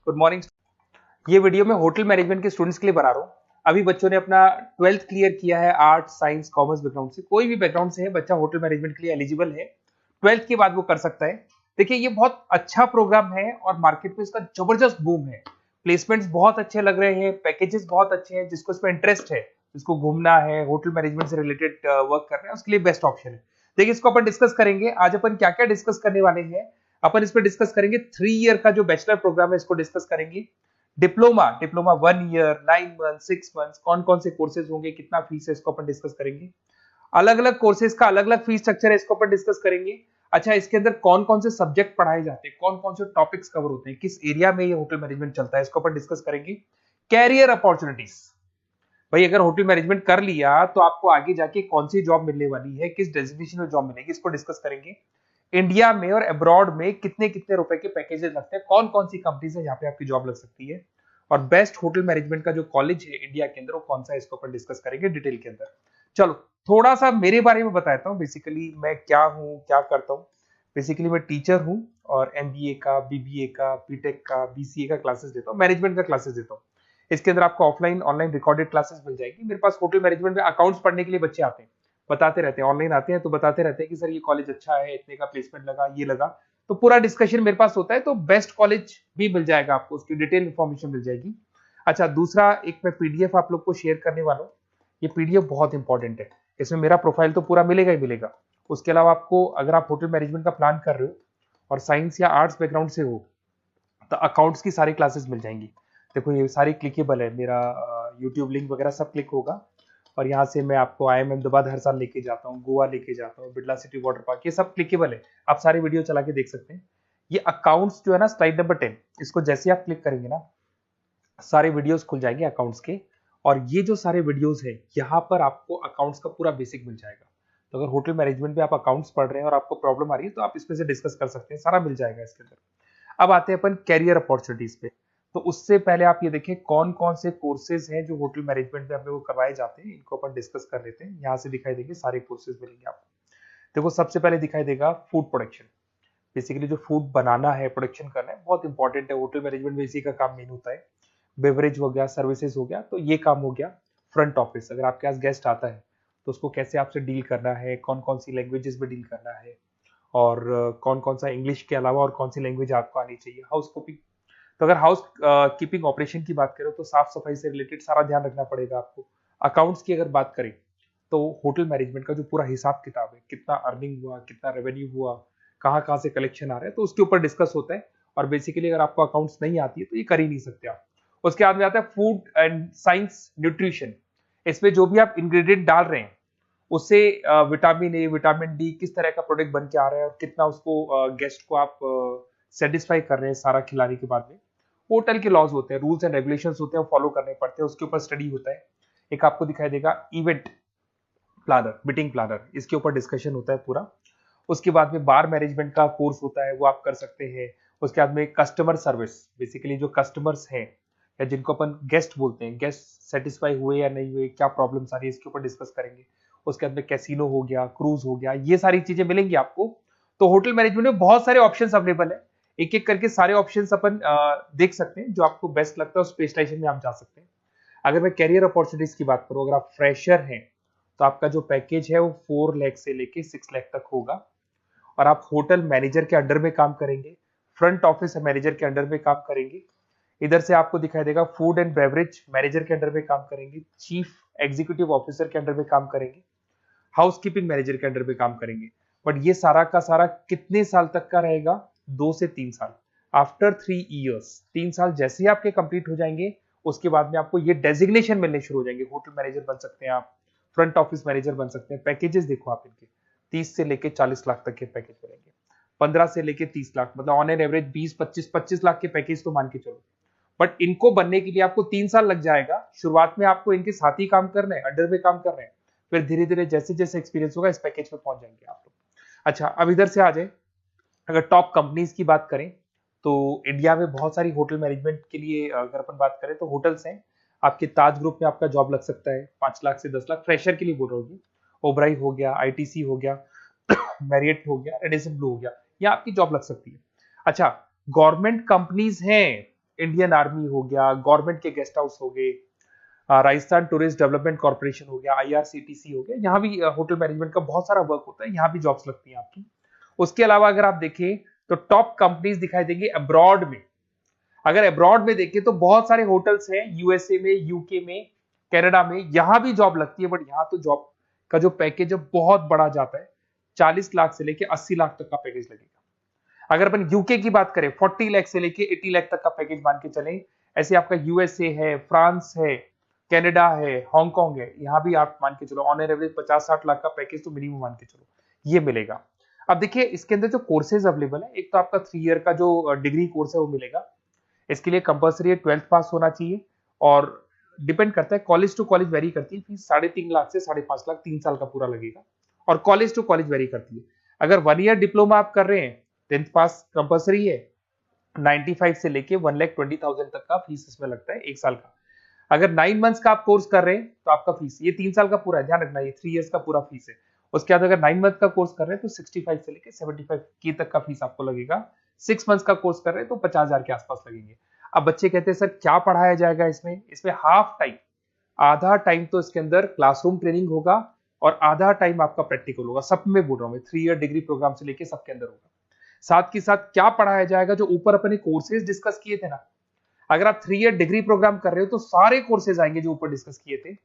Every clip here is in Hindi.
Good morning. ये वीडियो मैं होटल मैनेजमेंट के स्टूडेंट्स के लिए बना रहा हूँ। अभी बच्चों ने अपना 12th क्लियर किया है, आर्ट साइंस कॉमर्स बैकग्राउंड से, कोई भी बैकग्राउंड से है बच्चा होटल मैनेजमेंट के लिए एलिजिबल है। 12th के बाद वो कर सकता है। देखिए ये बहुत अच्छा प्रोग्राम है और मार्केट में इसका जबरदस्त बूम है। प्लेसमेंट्स बहुत अच्छे लग रहे हैं, पैकेजेस बहुत अच्छे हैं। जिसको इसमें इंटरेस्ट है, जिसको घूमना है, होटल मैनेजमेंट से रिलेटेड वर्क करना है, उसके लिए बेस्ट ऑप्शन है। देखिए इसको अपन डिस्कस करेंगे आज। अपन क्या क्या डिस्कस करने वाले हैं, अपन इस पर डिस्कस करेंगे 3 ईयर का जो बैचलर प्रोग्राम है इसको डिस्कस करेंगे। Diploma diploma 1 year, 9 month, 6 month, कौन कौन से कोर्सेज होंगे, कितना फीस है, इसको अपन डिस्कस करेंगे। अलग अलग कोर्सेज का अलग अलग फीस स्ट्रक्चर है, इसको अपन डिस्कस करेंगे। अच्छा, इसके अंदर कौन कौन से सब्जेक्ट पढ़ाए जाते हैं, कौन कौन से टॉपिक्स कवर होते हैं, किस एरिया में ये होटल मैनेजमेंट चलता है, इसको अपन डिस्कस करेंगे। कैरियर अपॉर्चुनिटीज, भाई अगर होटल मैनेजमेंट कर लिया तो आपको आगे जाके कौन सी जॉब मिलने वाली है, किस डेजिग्नेशन में जॉब मिलेगी, इसको डिस्कस करेंगे। इंडिया में और अब्रॉड में कितने कितने रुपए के पैकेजेस लगते हैं, कौन कौन सी कंपनीज है जहां पे आपकी जॉब लग सकती है, और बेस्ट होटल मैनेजमेंट का जो कॉलेज है इंडिया के अंदर वो कौन सा है, इसको अपन डिस्कस करेंगे डिटेल के अंदर। चलो थोड़ा सा मेरे बारे में बताता हूँ। बेसिकली मैं क्या हूँ, क्या करता हूँ। बेसिकली मैं टीचर हूँ और एमबीए का, बीबीए का, बीटेक का, बीसीए का क्लासेस देता हूँ, मैनेजमेंट का क्लासेस देता हूँ। इसके अंदर आपको ऑफलाइन ऑनलाइन रिकॉर्डेड क्लासेस मिल जाएगी। मेरे पास होटल मैनेजमेंट में अकाउंट्स पढ़ने के लिए बच्चे आते हैं, बताते रहते हैं, ऑनलाइन आते हैं तो बताते रहते हैं कि सर ये कॉलेज अच्छा है, इतने का प्लेसमेंट लगा, ये लगा। तो पूरा डिस्कशन मेरे पास होता है, तो बेस्ट कॉलेज भी मिल जाएगा आपको, उसकी डिटेल इंफॉर्मेशन मिल जाएगी। अच्छा, दूसरा एक मैं पीडीएफ आप लोग को शेयर करने वाला हूँ। ये पीडीएफ बहुत इंपॉर्टेंट है, इसमें मेरा प्रोफाइल तो पूरा मिलेगा ही मिलेगा। उसके अलावा आपको अगर आप होटल मैनेजमेंट का प्लान कर रहे हो और साइंस या आर्ट्स बैकग्राउंड से हो तो अकाउंट्स की सारी क्लासेस मिल जाएंगी। देखो ये सारी क्लिकेबल है, मेरा यूट्यूब लिंक वगैरह सब क्लिक होगा। और यहाँ से मैं आपको IIM अहमदाबाद हर साल लेके जाता हूँ, गोवा लेके जाता हूँ, बिरला सिटी वाटर पार्क, ये सब क्लिकेबल है। आप सारी वीडियो चला के देख सकते हैं। ये अकाउंट्स जो है ना, स्लाइड नंबर 10, इसको जैसे आप क्लिक करेंगे ना सारे वीडियोस खुल जाएंगे अकाउंट्स के। और ये जो सारे वीडियोस है यहाँ पर आपको अकाउंट्स का पूरा बेसिक मिल जाएगा। तो अगर होटल मैनेजमेंट में आप अकाउंट्स पढ़ रहे हैं और आपको प्रॉब्लम आ रही है तो आप इसमें से डिस्कस कर सकते हैं, सारा मिल जाएगा इसके अंदर। अब आते हैं अपन कैरियर अपॉर्चुनिटीज पे। तो उससे पहले आप ये देखें कौन कौन से कोर्सेज हैं जो होटल मैनेजमेंट में अपने को करवाए जाते हैं, इनको अपन डिस्कस कर लेते हैं। यहाँ से दिखाई देंगे सारे कोर्सेज मिलेंगे आपको। देखो सबसे पहले दिखाई देगा फूड प्रोडक्शन। बेसिकली जो फूड बनाना है, प्रोडक्शन करना है, बहुत इंपॉर्टेंट है। होटल मैनेजमेंट में इसी का काम मेन होता है। बेवरेज हो गया, सर्विसेज हो गया, तो ये काम हो गया। फ्रंट ऑफिस, अगर आपके पास गेस्ट आता है तो उसको कैसे आपसे डील करना है, कौन कौन सी लैंग्वेजेस में डील करना है, और कौन कौन सा इंग्लिश के अलावा और कौन सी लैंग्वेज आपको आनी चाहिए। हाउस कीपिंग, तो अगर हाउस कीपिंग ऑपरेशन की बात करें तो साफ सफाई से रिलेटेड सारा ध्यान रखना पड़ेगा आपको। अकाउंट्स की अगर बात करें तो होटल मैनेजमेंट का जो पूरा हिसाब किताब है, कितना अर्निंग हुआ, कितना रेवेन्यू हुआ, कहाँ कहाँ से कलेक्शन आ रहा है, तो उसके ऊपर डिस्कस होता है। और बेसिकली अगर आपको अकाउंट्स नहीं आती है तो ये कर ही नहीं सकते आप। उसके बाद में आता है फूड एंड साइंस न्यूट्रिशन। इसमें जो भी आप इंग्रेडिएंट डाल रहे हैं उससे विटामिन ए, विटामिन डी, किस तरह का प्रोडक्ट बन के आ रहा है और कितना उसको गेस्ट को आप सेटिस्फाई कर रहे हैं सारा खिलाने के बाद में। होटल के लॉज होते हैं, रूल्स एंड रेगुलेशंस होते हैं, वो फॉलो करने पड़ते हैं, उसके ऊपर स्टडी होता है। एक आपको दिखाई देगा इवेंट प्लानर, मीटिंग प्लानर, इसके ऊपर डिस्कशन होता है पूरा। उसके बाद में बार मैनेजमेंट का कोर्स होता है, वो आप कर सकते हैं। उसके बाद में कस्टमर सर्विस, बेसिकली जो कस्टमर्स हैं या जिनको अपन गेस्ट बोलते हैं, गेस्ट सेटिस्फाई हुए या नहीं हुए, क्या प्रॉब्लम्स आ रही है, इसके ऊपर डिस्कस करेंगे। उसके बाद में कैसीनो हो गया, क्रूज हो गया, ये सारी चीजें मिलेंगी आपको। तो होटल मैनेजमेंट में बहुत सारे ऑप्शंस अवेलेबल है। एक एक करके सारे ऑप्शंस अपन देख सकते हैं, जो आपको बेस्ट लगता है उस स्पेशलाइजेशन में आप जा सकते हैं। अगर मैं कैरियर अपॉर्चुनिटीज की बात करूं, अगर आप फ्रेशर हैं तो आपका जो पैकेज है वो 4 लाख से लेके 6 लाख तक होगा। और आप होटल मैनेजर के अंडर में काम करेंगे, फ्रंट ऑफिस मैनेजर के अंडर में काम करेंगे। इधर से आपको दिखाई देगा फूड एंड बेवरेज मैनेजर के अंडर में काम करेंगे, चीफ एग्जीक्यूटिव ऑफिसर के अंडर में काम करेंगे, हाउसकीपिंग मैनेजर के अंडर में काम करेंगे। बट ये सारा का सारा कितने साल तक का रहेगा? 2 से 3 साल। आफ्टर 3 ईयर्स, 3 साल जैसे ही आपके कंप्लीट हो जाएंगे उसके बाद में आपको ये डेजिग्नेशन मिलने शुरू हो जाएंगे। होटल मैनेजर बन सकते हैं आप, फ्रंट ऑफिस मैनेजर बन सकते हैं। पैकेजेस देखो आप इनके, 30 से लेके 40 लाख तक के पैकेज मिलेंगे, 15 से लेके 30 लाख, मतलब ऑन एन एवरेज 20-25 लाख के पैकेज तो मान के चलो। बट इनको बनने के लिए आपको 3 साल लग जाएगा। शुरुआत में आपको इनके साथ ही काम करना है, अंडर में काम कर रहे हैं, फिर धीरे धीरे जैसे जैसे एक्सपीरियंस होगा इस पैकेज पे पहुंच जाएंगे आप लोग। अच्छा, अब इधर से आ जाए, अगर टॉप कंपनीज की बात करें तो इंडिया में बहुत सारी होटल मैनेजमेंट के लिए अगर अपन बात करें तो होटल्स हैं। आपके ताज ग्रुप में आपका जॉब लग सकता है 5 लाख से 10 लाख, फ्रेशर के लिए बोल रहा हूँ। ओबराई हो गया, आईटीसी हो गया, मैरियट हो गया, रेडिसन ब्लू हो गया, यहाँ आपकी जॉब लग सकती है। अच्छा, गवर्नमेंट कंपनीज हैं इंडियन आर्मी हो गया, गवर्नमेंट के गेस्ट हाउस हो गए, राजस्थान टूरिस्ट डेवलपमेंट कॉर्पोरेशन हो गया, आईआरसीटीसी हो गया, यहाँ भी होटल मैनेजमेंट का बहुत सारा वर्क होता है, यहाँ भी जॉब्स लगती हैं आपकी। उसके अलावा अगर आप देखें तो टॉप कंपनीज दिखाई देंगी अब्रॉड में। अगर अब्रॉड में देखें तो बहुत सारे होटल्स हैं यूएसए में, यूके में, कनाडा में, यहां भी जॉब लगती है, बट यहां तो जॉब का जो पैकेज है बहुत बड़ा जाता है, 40 लाख से लेके 80 लाख तक का पैकेज लगेगा। अगर अपन यूके की बात करें 40 लाख से लेके 80 लाख तक का पैकेज मान के चलें। ऐसे आपका यूएसए है, फ्रांस है, कनाडा है, हांगकांग है, यहाँ भी आप मान के चलो ऑन एन एवरेज 50-60 लाख का पैकेज तो मिनिमम मान के चलो ये मिलेगा। अब देखिए इसके अंदर जो कोर्सेज अवेलेबल है, एक तो आपका 3 ईयर का जो डिग्री कोर्स है वो मिलेगा। इसके लिए कंपलसरी 12th पास होना चाहिए, और डिपेंड करता है कॉलेज टू कॉलेज वेरी करती है फीस, 3.5 लाख से 5.5 लाख 3 साल का पूरा लगेगा, और कॉलेज टू कॉलेज वेरी करती है। अगर 1 ईयर डिप्लोमा आप कर रहे हैं, 10th पास कंपलसरी है, 95 से लेके 1,20,000 तक का फीस इसमें लगता है एक साल का। अगर 9 मंथ्स का आप कोर्स कर रहे हैं तो आपका फीस, ये 3 साल का पूरा है, ध्यान रखना, ये 3 इयर्स का पूरा फीस है। उसके बाद अगर 9 मंथ का कोर्स कर रहे हैं तो 65 से लेके 75 की तक का फीस आपको लगेगा। 6 मंथ्स का कोर्स कर रहे हैं तो 50,000 के आसपास लगेंगे। अब बच्चे कहते हैं सर क्या पढ़ाया जाएगा इसमें? इसमें हाफ टाइम, आधा टाइम तो इसके अंदर क्लासरूम ट्रेनिंग होगा और आधा टाइम आपका प्रैक्टिकल होगा। सब में बोल रहा हूँ मैं, 3 ईयर डिग्री प्रोग्राम से लेके सबके अंदर होगा। साथ के साथ क्या पढ़ाया जाएगा, जो ऊपर अपने कोर्सेज डिस्कस किए थे ना, अगर आप 3 ईयर डिग्री प्रोग्राम कर रहे हो तो सारे कोर्सेज आएंगे जो ऊपर डिस्कस किए थे,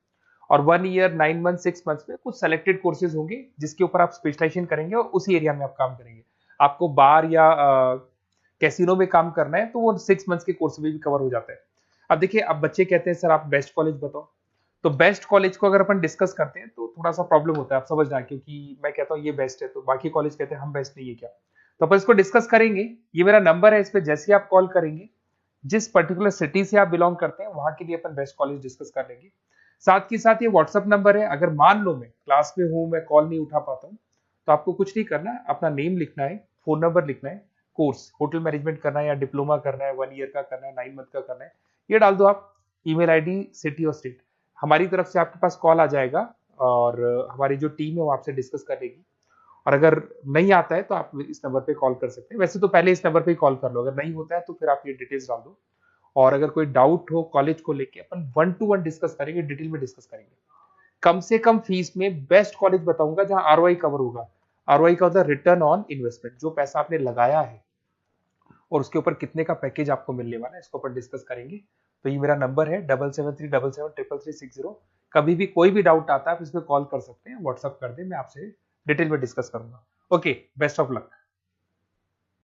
और 1 ईयर 9 मंथ 6 मंथ्स में कुछ सेलेक्टेड कोर्सेज होंगे जिसके ऊपर आप स्पेशलाइजेशन करेंगे और उसी एरिया में आप काम करेंगे। आपको बार या कैसीनो में काम करना है तो वो 6 मंथ्स के कोर्स में भी कवर हो जाता है। अब देखिए, अब बच्चे कहते हैं सर आप बेस्ट कॉलेज बताओ, तो बेस्ट कॉलेज को अगर अपन डिस्कस करते हैं तो थोड़ा सा प्रॉब्लम होता है, आप समझना, क्योंकि मैं कहता हूँ ये बेस्ट है तो बाकी कॉलेज कहते हैं हम बेस्ट नहीं है क्या, तो अपन इसको डिस्कस करेंगे। ये मेरा नंबर है, इस पे जैसे ही आप कॉल करेंगे, जिस पर्टिकुलर सिटी से आप बिलोंग करते हैं वहां के लिए अपन बेस्ट कॉलेज डिस्कस कर लेंगे। साथ के साथ ये व्हाट्सअप नंबर है, अगर मान लो मैं क्लास में हूं, मैं कॉल नहीं उठा पाता हूं, तो आपको कुछ नहीं करना है, अपना नेम लिखना है, फोन नंबर लिखना है, कोर्स होटल मैनेजमेंट करना है या डिप्लोमा करना है, 1 ईयर का करना है, 9 मंथ का करना है, ये डाल दो आप, ईमेल आईडी, सिटी और स्टेट, हमारी तरफ से आपके पास कॉल आ जाएगा और हमारी जो टीम है वो आपसे डिस्कस कर लेगी। और अगर नहीं आता है तो आप इस नंबर पे कॉल कर सकते हैं, वैसे तो पहले इस नंबर पे कॉल कर लो, अगर नहीं होता है तो फिर आप ये डिटेल्स डाल दो। और अगर कोई डाउट हो कॉलेज को लेके, अपन 1 to 1 डिस्कस करेंगे, डिटेल में डिस्कस करेंगे। कम से कम फीस में बेस्ट कॉलेज बताऊंगा जहां आरओआई कवर होगा। आरओआई का होता है रिटर्न ऑन इन्वेस्टमेंट, जो पैसा आपने लगाया है और उसके ऊपर कितने का पैकेज आपको मिलने वाला है, इसको अपन डिस्कस करेंगे। तो ये मेरा नंबर है 7737733360। कभी भी कोई भी डाउट आता है आप इस पर कॉल कर सकते हैं, व्हाट्सअप कर दे, मैं आपसे डिटेल में डिस्कस करूंगा। Okay, best of luck.